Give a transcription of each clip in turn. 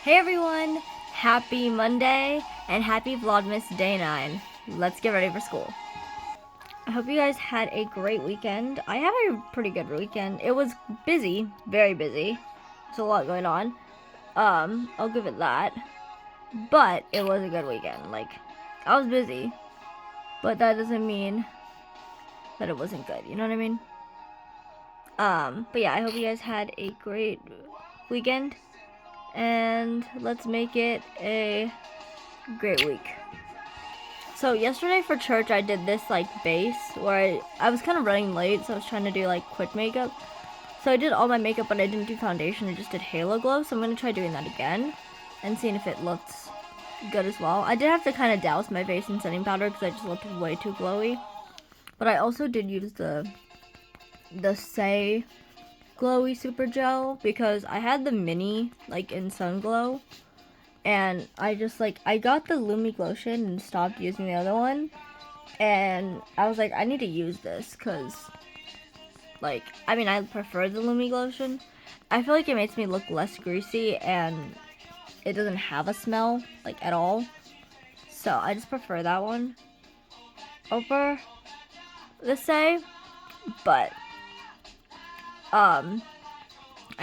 Hey everyone! Happy Monday and happy Vlogmas Day 9. Let's get ready for school. I hope you guys had a great weekend. I had a pretty good weekend. It was busy, very busy. There's a lot going on. I'll give it that. But it was a good weekend. Like, I was busy, but that doesn't mean that it wasn't good. You know what I mean? But yeah, I hope you guys had a great weekend. And let's make it a great week. So yesterday for church I did this like base where I was kind of running late, so I was trying to do like quick makeup. So I did all my makeup, but I didn't do foundation. I just did halo glow. So I'm gonna try doing that again and seeing if it looks good as well. I did have to kind of douse my face in setting powder because I just looked way too glowy. But I also did use the Say glowy super gel because I had the mini like in sun glow, and I got the Lumi Glotion and stopped using the other one, and I was like, I need to use this because like I prefer the Lumi Glotion. I feel like it makes me look less greasy and it doesn't have a smell like at all, so I just prefer that one over the Say. But I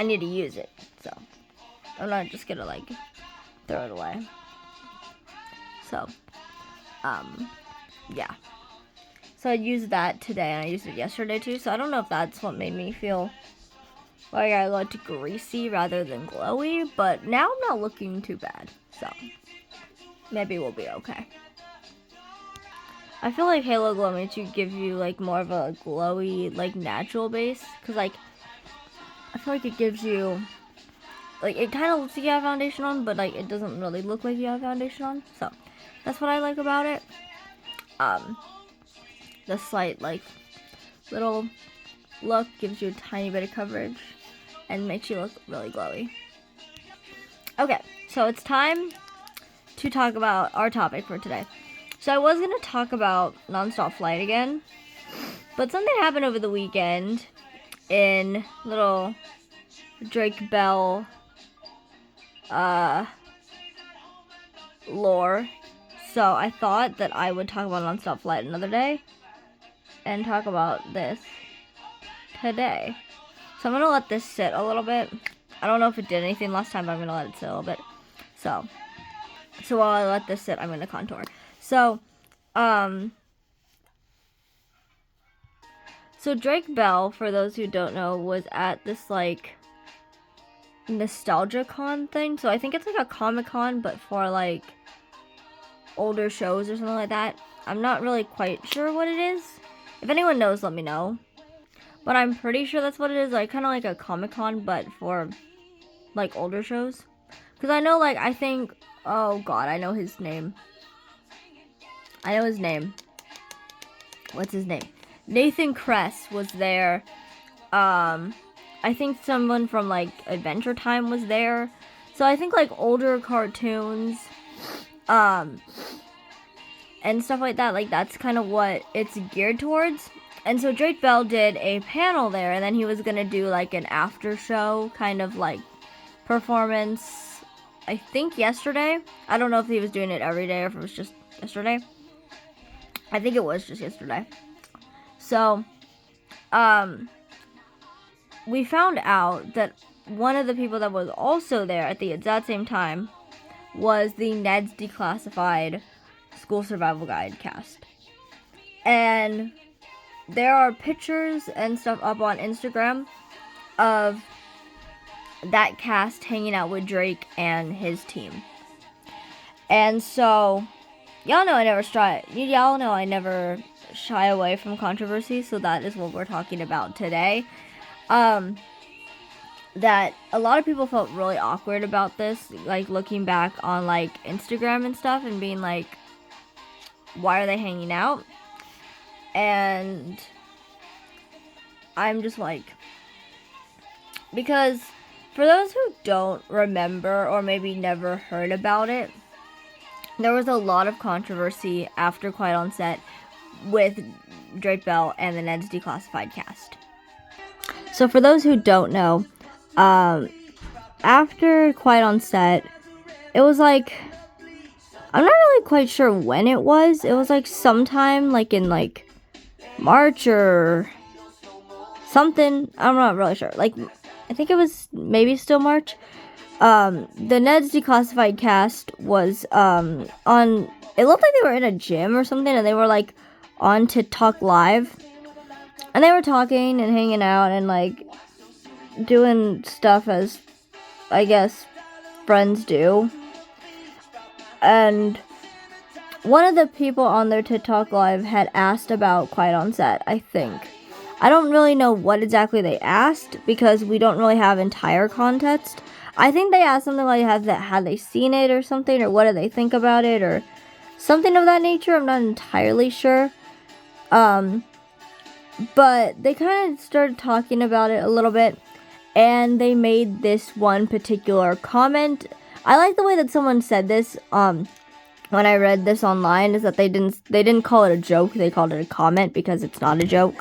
need to use it, so I'm not just gonna like throw it away. So, yeah. So I used that today, and I used it yesterday too. So I don't know if that's what made me feel like I looked greasy rather than glowy, but now I'm not looking too bad. So maybe we'll be okay. I feel like Halo Glow makes you give you like more of a glowy, like natural base, cause like I feel like it gives you, like, it kind of looks like you have foundation on, but like it doesn't really look like you have foundation on. So that's what I like about it. The slight like little look gives you a tiny bit of coverage and makes you look really glowy. Okay, so it's time to talk about our topic for today. So I was gonna talk about nonstop flight again, but something happened over the weekend in little Drake Bell lore. So I thought that I would talk about nonstop flight another day and talk about this today. So I'm gonna let this sit a little bit. I don't know if it did anything last time, but I'm gonna let it sit a little bit. So while I let this sit, I'm gonna contour. So Drake Bell, for those who don't know, was at this like nostalgia con thing. So I think it's like a Comic-Con, but for like older shows or something like that. I'm not really quite sure what it is. If anyone knows, let me know. But I'm pretty sure that's what it is. Like kind of like a Comic-Con, but for like older shows. Because I know, like, I think, oh god, I know his name. What's his name? Nathan Kress was there. I think someone from like Adventure Time was there. So I think like older cartoons, and stuff like that. Like that's kind of what it's geared towards. And so Drake Bell did a panel there, and then he was gonna do like an after show kind of like performance. I think yesterday. I don't know if he was doing it every day or if it was just yesterday. I think it was just yesterday. So, we found out that one of the people that was also there at the exact same time was the Ned's Declassified School Survival Guide cast. And there are pictures and stuff up on Instagram of that cast hanging out with Drake and his team. And so, y'all know I never shy away from controversy, so that is what we're talking about today. That a lot of people felt really awkward about this, like looking back on like Instagram and stuff and being like, why are they hanging out? And I'm just like, because for those who don't remember or maybe never heard about it, there was a lot of controversy after Quiet on Set with Drake Bell and the Ned's Declassified cast. So for those who don't know, after Quiet on Set, it was like, I'm not really quite sure when it was. It was like sometime like in like March or something. I'm not really sure. Like, I think it was maybe still March. The Ned's Declassified cast was on, it looked like they were in a gym or something, and they were like on TikTok live, and they were talking and hanging out and like doing stuff as, I guess, friends do. And one of the people on their TikTok live had asked about Quiet on Set, I think. I don't really know what exactly they asked because we don't really have entire context. I think they asked something like, had they seen it or something, or what do they think about it, or something of that nature. I'm not entirely sure. But they kind of started talking about it a little bit, and they made this one particular comment. I like the way that someone said this, when I read this online, is that they didn't call it a joke, they called it a comment, because it's not a joke.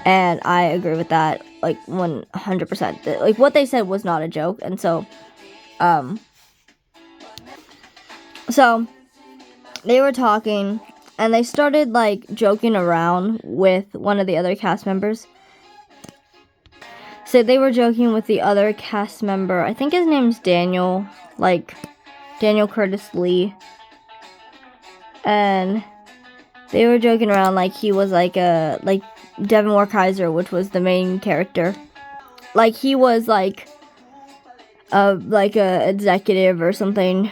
And I agree with that, like, 100%. Like, what they said was not a joke, and so they were talking, and they started, like, joking around with one of the other cast members. So they were joking with the other cast member, I think his name's Daniel, like, Daniel Curtis Lee. And they were joking around like he was like Devin Warkaiser, which was the main character. Like he was like a executive or something.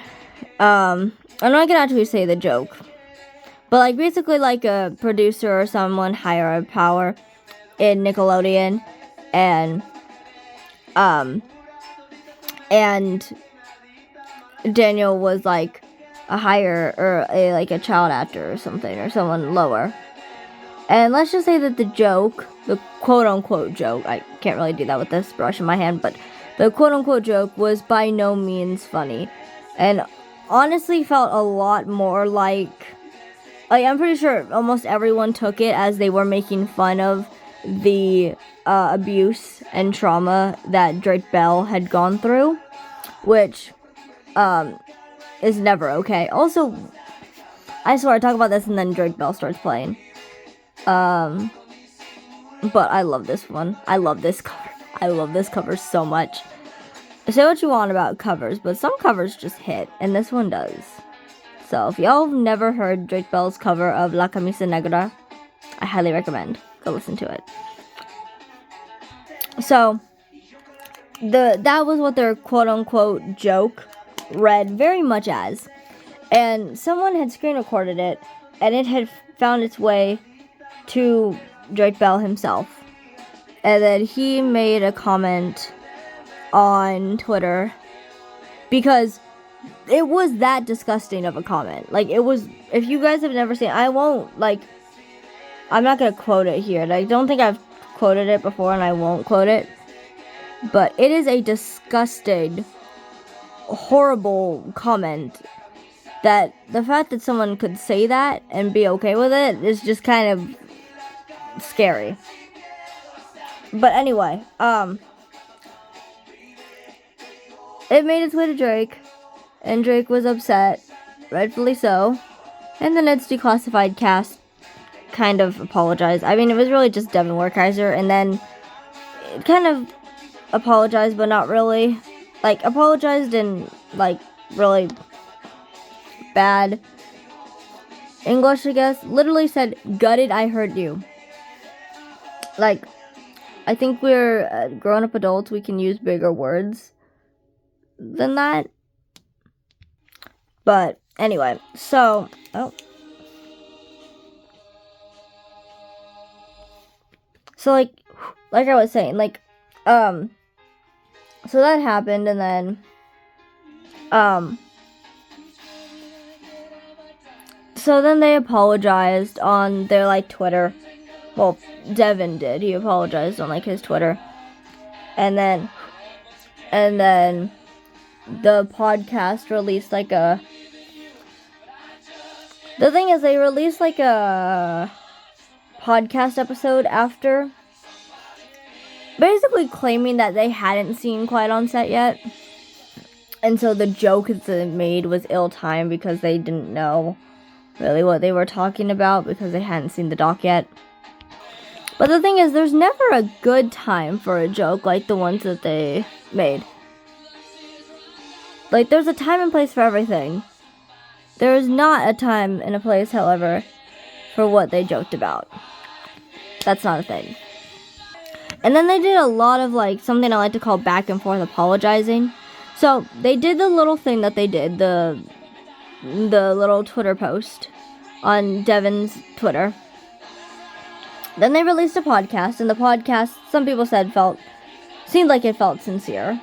I'm not gonna actually say the joke, but like basically like a producer or someone higher of power in Nickelodeon, and Daniel was like a higher, or a child actor or something, or someone lower. And let's just say that the joke, the quote-unquote joke, I can't really do that with this brush in my hand, but the quote-unquote joke was by no means funny. And honestly felt a lot more like I'm pretty sure almost everyone took it as they were making fun of the abuse and trauma that Drake Bell had gone through, which is never okay. Also, I swear I talk about this and then Drake Bell starts playing. But I love this one. I love this cover. I love this cover so much. Say what you want about covers, but some covers just hit, and this one does. So if y'all have never heard Drake Bell's cover of La Camisa Negra, I highly recommend. Go listen to it. So that was what their quote-unquote joke read very much as. And someone had screen recorded it, and it had found its way to Drake Bell himself. And then he made a comment on Twitter, because it was that disgusting of a comment. Like, it was, if you guys have never seen, I'm not gonna quote it here. I don't think I've quoted it before, and I won't quote it. But it is a disgusting, horrible comment, that the fact that someone could say that and be okay with it is just kind of scary. But anyway, it made its way to Drake, and Drake was upset, rightfully so. And the Ned's Declassified cast kind of apologized. I mean, it was really just Devin Warkaiser, and then it kind of apologized, but not really. Like, apologized in, like, really bad English, I guess. Literally said, "Gutted, I hurt you." Like, I think we're grown-up adults. We can use bigger words than that. But anyway, so like I was saying, like, so that happened, and then so then they apologized on their, like, Twitter. Well, Devin did. He apologized on, like, his Twitter. And then the podcast released, like, the thing is, they released, like, a podcast episode after, basically claiming that they hadn't seen Quiet on Set yet. And so the joke that they made was ill-timed because they didn't know really what they were talking about because they hadn't seen the doc yet. But the thing is, there's never a good time for a joke like the ones that they made. Like, there's a time and place for everything. There is not a time and a place, however, for what they joked about. That's not a thing. And then they did a lot of, like, something I like to call back and forth apologizing. So, they did the little thing that they did, the little Twitter post on Devin's Twitter. Then they released a podcast, and the podcast, some people said, seemed like it felt sincere.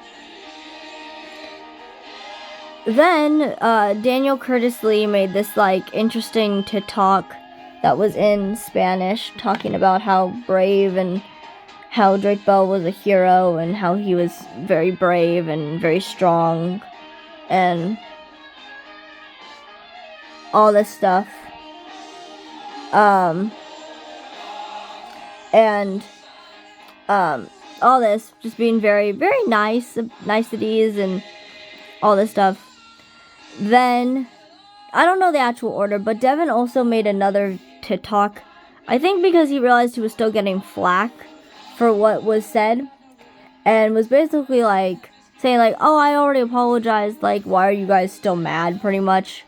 Then, Daniel Curtis Lee made this, like, interesting TikTok that was in Spanish, talking about how brave and how Drake Bell was a hero, and how he was very brave and very strong, and all this stuff. All this, just being very, very niceties and all this stuff. Then, I don't know the actual order, but Devin also made another TikTok. I think because he realized he was still getting flack for what was said. And was basically like, saying like, oh, I already apologized. Like, why are you guys still mad, pretty much?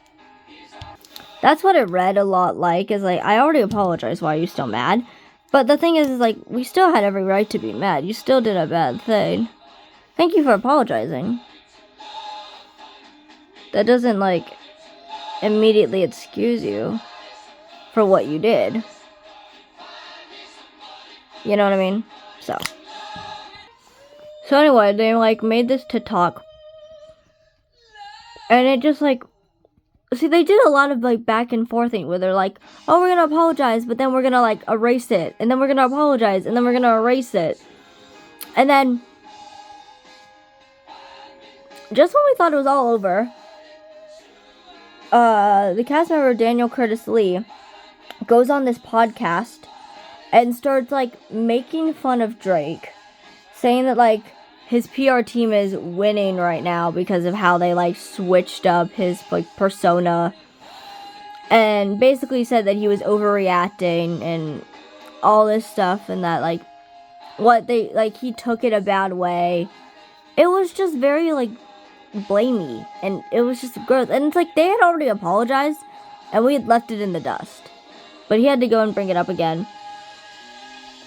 That's what it read a lot like, is like, I already apologized, why are you still mad? But the thing is like, we still had every right to be mad. You still did a bad thing. Thank you for apologizing. That doesn't, like, immediately excuse you for what you did. You know what I mean? So anyway, they, like, made this TikTok. And it just, like, see, they did a lot of, like, back and forthing where they're like, oh, we're gonna apologize, but then we're gonna, like, erase it. And then we're gonna apologize, and then we're gonna erase it. And then, just when we thought it was all over, the cast member Daniel Curtis Lee goes on this podcast and starts, like, making fun of Drake. Saying that, like, his PR team is winning right now because of how they, like, switched up his, like, persona. And basically said that he was overreacting and all this stuff. And that, like, he took it a bad way. It was just very, like, blamey. And it was just gross. And it's like, they had already apologized. And we had left it in the dust. But he had to go and bring it up again.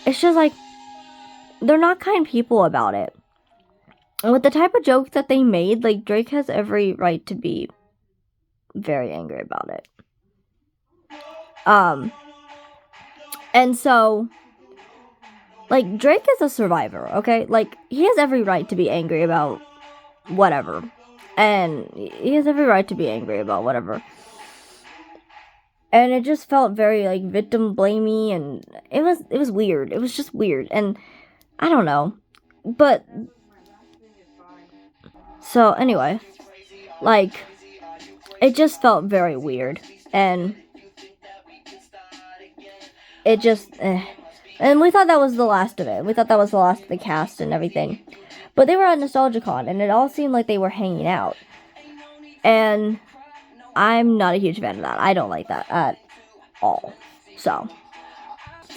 It's just, like, they're not kind people about it. And with the type of jokes that they made, like, Drake has every right to be very angry about it. And so, like, Drake is a survivor, okay? Like, he has every right to be angry about whatever. And he has every right to be angry about whatever. And it just felt very, like, victim blamey, and it was weird. It was just weird. And I don't know. But so, anyway, like, it just felt very weird, and it just, and we thought that was the last of it. We thought that was the last of the cast and everything, but they were at NostalgiaCon, and it all seemed like they were hanging out, and I'm not a huge fan of that. I don't like that at all. So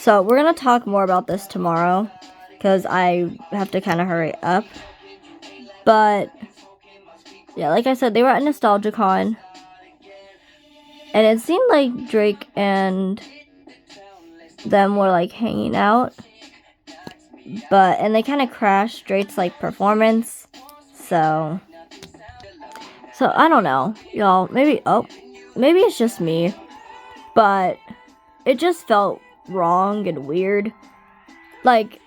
we're gonna talk more about this tomorrow, because I have to kind of hurry up, but yeah, like I said, they were at NostalgiaCon, and it seemed like Drake and them were, like, hanging out, and they kind of crashed Drake's, like, performance, so I don't know, y'all, maybe it's just me, but it just felt wrong and weird. Like,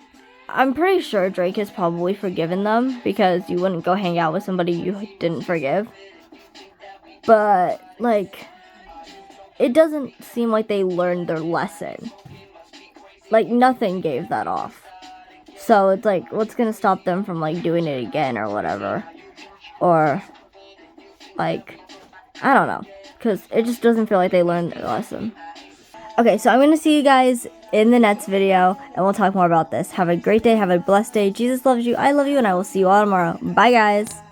I'm pretty sure Drake has probably forgiven them, because you wouldn't go hang out with somebody you didn't forgive. But, like, it doesn't seem like they learned their lesson. Like, nothing gave that off. So it's like, what's gonna stop them from, like, doing it again or whatever? Or, like, I don't know. Because it just doesn't feel like they learned their lesson. Okay, so I'm going to see you guys in the next video, and we'll talk more about this. Have a great day. Have a blessed day. Jesus loves you. I love you, and I will see you all tomorrow. Bye, guys.